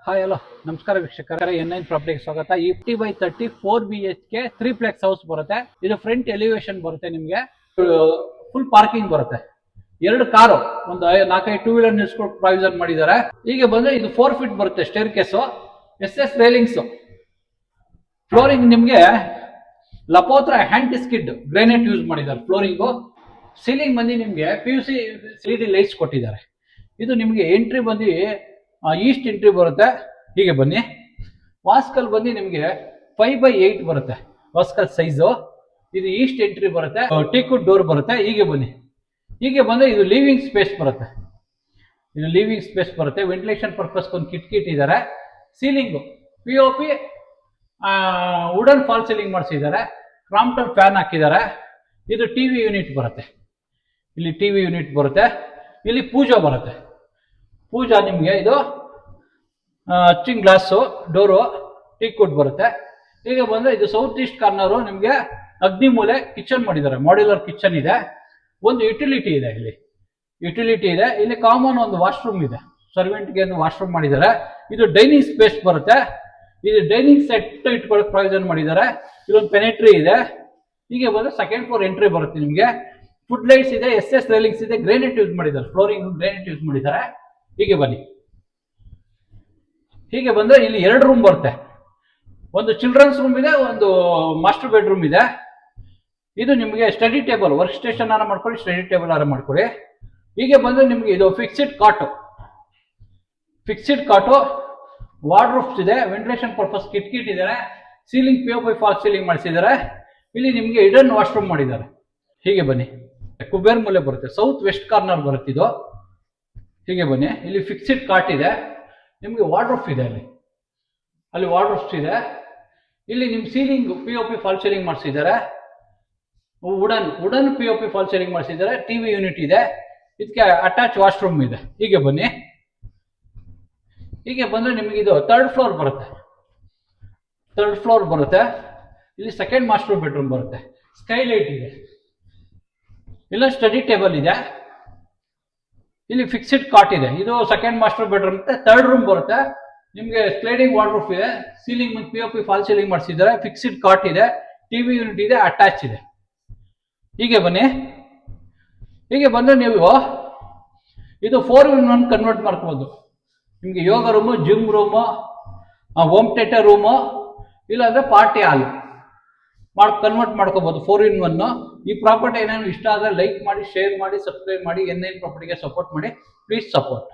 Hi hello ನಮಸ್ಕಾರ ವೀಕ್ಷಕರೇ, N9 ಪ್ರಾಪರ್ಟಿಗೆ ಸ್ವಾಗತ. 50/30 4 BHK 3 ಹೌಸ್ ಬರುತ್ತೆ. ಇದು ಫ್ರಂಟ್ ಎಲಿವೇಶನ್ ಬರುತ್ತೆ. ನಿಮಗೆ ಫುಲ್ ಪಾರ್ಕಿಂಗ್ ಬರುತ್ತೆ. 2 ಕಾರು, ಒಂದು 4-5 ಟೂ ವೀಲರ್ ನಿಲ್ಸ್ಕೊಂಡು ಪ್ರಾವಿಷನ್ ಮಾಡಿದ್ದಾರೆ. ಈಗ ಬಂದ್ರೆ ಇದು 4 ಫೀಟ್ ಬರುತ್ತೆ. Stair case, SS railings, flooring ನಿಮಗೆ ಲಪೋತ್ರ ಹ್ಯಾಂಡ್ ಸ್ಕಿಡ್ ಗ್ರಾನೈಟ್ ಯೂಸ್ ಮಾಡಿದ್ದಾರೆ ಫ್ಲೋರಿಂಗು. ಸೀಲಿಂಗ್ ಬಂದು ನಿಮಗೆ PUC LED ಲೈಟ್ಸ್ ಕೊಟ್ಟಿದ್ದಾರೆ. ಇದು ನಿಮಗೆ ಎಂಟ್ರಿ ಬಂದು ಈಸ್ಟ್ ಎಂಟ್ರಿ ಬರುತ್ತೆ. ಹೀಗೆ ಬನ್ನಿ. ವಾಸ್ಕಲ್ ಬಂದು ನಿಮಗೆ 5/8 ಬರುತ್ತೆ ವಾಸ್ಕಲ್ ಸೈಜು. ಇದು ಈಸ್ಟ್ ಎಂಟ್ರಿ ಬರುತ್ತೆ. ಟೀಕುಡ್ ಡೋರ್ ಬರುತ್ತೆ. ಹೀಗೆ ಬನ್ನಿ. ಹೀಗೆ ಬಂದ್ರೆ ಇದು ಲಿವಿಂಗ್ ಸ್ಪೇಸ್ ಬರುತ್ತೆ. ಇದು ಲಿವಿಂಗ್ ಸ್ಪೇಸ್ ಬರುತ್ತೆ. ವೆಂಟಿಲೇಷನ್ ಪರ್ಪಸ್ ಒಂದು ಕಿಟಕಿ ಇಟ್ಟಿದ್ದಾರೆ. Ceiling POP wooden fall ceiling ಮಾಡಿಸಿದ್ದಾರೆ. ಕ್ರಾಂಪ್ಟನ್ ಫ್ಯಾನ್ ಹಾಕಿದ್ದಾರೆ. ಇದು TV ಯೂನಿಟ್ ಬರುತ್ತೆ. ಇಲ್ಲಿ TV ಯೂನಿಟ್ ಬರುತ್ತೆ. ಇಲ್ಲಿ ಪೂಜಾ ಬರುತ್ತೆ. ಪೂಜಾ ನಿಮಗೆ ಇದು ಅಚ್ಚಿಂಗ್ ಗ್ಲಾಸು ಡೋರು ಟೀಕುಡ್ ಬರುತ್ತೆ. ಈಗ ಬಂದರೆ ಇದು ಸೌತ್ ಈಸ್ಟ್ ಕಾರ್ನರು. ನಿಮಗೆ ಅಗ್ನಿಮೂಲೆ ಕಿಚನ್ ಮಾಡಿದ್ದಾರೆ. ಮಾಡ್ಯುಲರ್ ಕಿಚನ್ ಇದೆ. ಒಂದು ಯುಟಿಲಿಟಿ ಇದೆ. ಇಲ್ಲಿ ಯುಟಿಲಿಟಿ ಇದೆ. ಇಲ್ಲಿ ಕಾಮನ್ ಒಂದು ವಾಶ್ರೂಮ್ ಇದೆ. ಸರ್ವೆಂಟ್ಗೆ ಒಂದು ವಾಶ್ರೂಮ್ ಮಾಡಿದ್ದಾರೆ. ಇದು ಡೈನಿಂಗ್ ಸ್ಪೇಸ್ ಬರುತ್ತೆ. ಇದು ಡೈನಿಂಗ್ ಸೆಟ್ ಇಟ್ಕೊಳ್ಳೋಕೆ ಪ್ರಾವಿಷನ್ ಮಾಡಿದ್ದಾರೆ. ಇದೊಂದು ಪೆನೆಟ್ರಿ ಇದೆ. ಹೀಗೆ ಬಂದರೆ ಸೆಕೆಂಡ್ ಫ್ಲೋರ್ ಎಂಟ್ರಿ ಬರುತ್ತೆ. ನಿಮಗೆ ಫುಡ್ ಲೈಟ್ಸ್ ಇದೆ. SS ರೇಲಿಂಗ್ಸ್ ಇದೆ. ಗ್ರಾನೈಟ್ ಯೂಸ್ ಮಾಡಿದ್ದಾರೆ. ಫ್ಲೋರಿಂಗ್ ಗ್ರಾನೈಟ್ ಯೂಸ್ ಮಾಡಿದ್ದಾರೆ. ಹೀಗೆ ಬನ್ನಿ. ಹೀಗೆ ಬಂದ್ರೆ ಇಲ್ಲಿ 2 ರೂಮ್ ಬರುತ್ತೆ. ಒಂದು ಚಿಲ್ಡ್ರನ್ಸ್ ರೂಮ್ ಇದೆ, ಒಂದು ಮಾಸ್ಟರ್ ಬೆಡ್ರೂಮ್ ಇದೆ. ಇದು ನಿಮಗೆ ಸ್ಟಡಿ ಟೇಬಲ್, ವರ್ಕ್ ಸ್ಟೇಷನ್ ಆರ ಮಾಡ್ಕೊಳ್ಳಿ, ಸ್ಟಡಿ ಟೇಬಲ್ ಆರ ಮಾಡ್ಕೊಳ್ಳಿ. ಹೀಗೆ ಬಂದ್ರೆ ನಿಮಗೆ ಇದು ಫಿಕ್ಸ್ಡ್ ಕಾಟು, ವಾರ್ಡ್ರೋಬ್ಸ್ ಇದೆ. ವೆಂಟಿಲೇಷನ್ ಪರ್ಪಸ್ ಕಿಟಕಿ ಇಟ್ಟಿದ್ದಾರೆ. ಸೀಲಿಂಗ್ POP ಫಾಲ್ ಸೀಲಿಂಗ್ ಮಾಡಿಸಿದ್ದಾರೆ. ಇಲ್ಲಿ ನಿಮಗೆ ಹಿಡನ್ ವಾಶ್ರೂಮ್ ಮಾಡಿದ್ದಾರೆ. ಹೀಗೆ ಬನ್ನಿ. ಕುಬೇರ್ ಮೂಲೆ ಬರುತ್ತೆ. ಸೌತ್ ವೆಸ್ಟ್ ಕಾರ್ನರ್ ಬರುತ್ತೆ ಇದು. ಹೀಗೆ ಬನ್ನಿ. ಇಲ್ಲಿ ಫಿಕ್ಸ್ಡ್ ಕಾಟ್ ಇದೆ. ನಿಮಗೆ ವಾರ್ಡ್ರೋಬ್ಸ್ ಇದೆ. ಅಲ್ಲಿ ವಾರ್ಡ್ರೋಬ್ಸ್ ಇದೆ. ಇಲ್ಲಿ ನಿಮ್ಮ ಸೀಲಿಂಗ್ POP ಫಾಲ್ ಸೀಲಿಂಗ್ ಮಾಡಿಸಿದ್ದಾರೆ. ವುಡನ್ POP ಫಾಲ್ ಸೀಲಿಂಗ್ ಮಾಡಿಸಿದ್ದಾರೆ. TV ಯೂನಿಟ್ ಇದೆ. ಇದಕ್ಕೆ ಅಟ್ಯಾಚ್ ವಾಶ್ರೂಮ್ ಇದೆ. ಹೀಗೆ ಬನ್ನಿ. ಹೀಗೆ ಬಂದರೆ ನಿಮಗೆ ಇದು 3rd ಫ್ಲೋರ್ ಬರುತ್ತೆ. ಇಲ್ಲಿ ಸೆಕೆಂಡ್ ಮಾಸ್ಟರ್ ಬೆಡ್ರೂಮ್ ಬರುತ್ತೆ. ಸ್ಕೈಲೈಟ್ ಇದೆ. ಇಲ್ಲ ಸ್ಟಡಿ ಟೇಬಲ್ ಇದೆ. ಇಲ್ಲಿ ಫಿಕ್ಸ್ಡ್ ಕಾಟ್ ಇದೆ. ಇದು second master bedroom. 3rd room ಬರುತ್ತೆ. ನಿಮಗೆ ಸ್ಲೈಡಿಂಗ್ ವಾರ್ಡ್ರೋಬ್ ಇದೆ. ಸೀಲಿಂಗ್ ಮತ್ತು POP ಫಾಲ್ ಸೀಲಿಂಗ್ ಮಾಡಿಸಿದ್ದಾರೆ. ಫಿಕ್ಸ್ಡ್ ಕಾಟ್ ಇದೆ. TV ಯೂನಿಟ್ ಇದೆ. ಅಟ್ಯಾಚ್ ಇದೆ. ಹೀಗೆ ಬನ್ನಿ. ಹೀಗೆ ಬಂದರೆ ನೀವು ಇದು 4-in-1 ಕನ್ವರ್ಟ್ ಮಾಡ್ಕೋಬೋದು. ನಿಮಗೆ yoga room, gym room, home theatre room, ಇಲ್ಲಾಂದರೆ ಪಾರ್ಟಿ ಹಾಲ್ ಕನ್ವರ್ಟ್ ಮಾಡ್ಕೋಬೋದು. 4-in-1. ಈ ಪ್ರಾಪರ್ಟಿ ಏನೇನು ಇಷ್ಟ ಆದರೆ ಲೈಕ್ ಮಾಡಿ, ಶೇರ್ ಮಾಡಿ, ಸಬ್ಸ್ಕ್ರೈಬ್ ಮಾಡಿ. N9 ಪ್ರಾಪರ್ಟಿಗೆ ಸಪೋರ್ಟ್ ಮಾಡಿ. Please support.